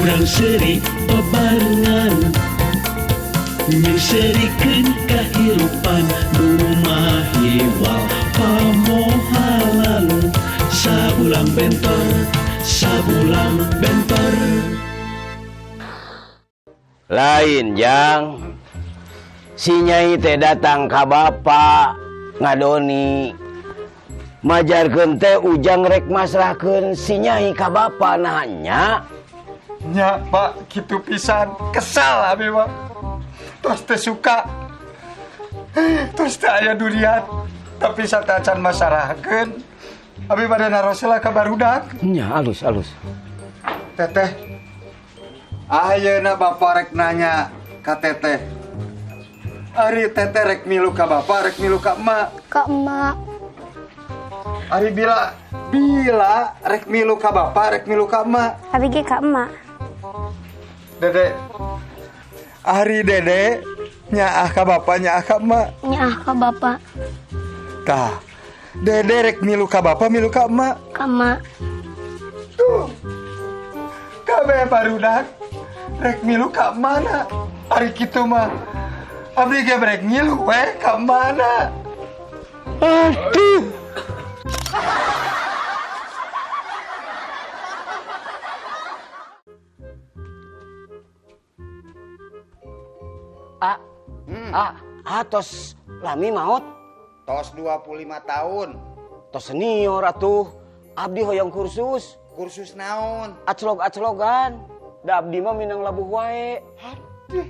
urang seri bebarengan nyusirikeun kahirupan rumah hiwal pamohalan sabulang bentor lain jang si Nyai teh datang ka bapa ngadoni majarkeun teh ujang rek masrahkeun si Nyai ka bapa nanya nya Pak kitu pisan kesal abi mah terus teh suka terus teh aya durian tapi satacan masarahkeun abi bade narosela ka barudak nya alus teteh ayeuna bapa rek nanya ka teteh ari teteh rek milu ka bapa rek milu ka emak ari bila rek milu ka bapa rek milu ka emak abi ge ka emak Dede ari dede nyaah ka bapa nyaah ka emak nyaah ka bapa tah dede rek milu ka bapa milu ka emak ka emak tuh kabeh barudak rek milu ka mana ari kitu mah abdi ge rek milu we ka mana aduh tos lami maot Tos 25 tahun. tos senior atuh abdi hoyong kursus Naon? aclog-aclogan da abdi mah minang labuh wae Aduh.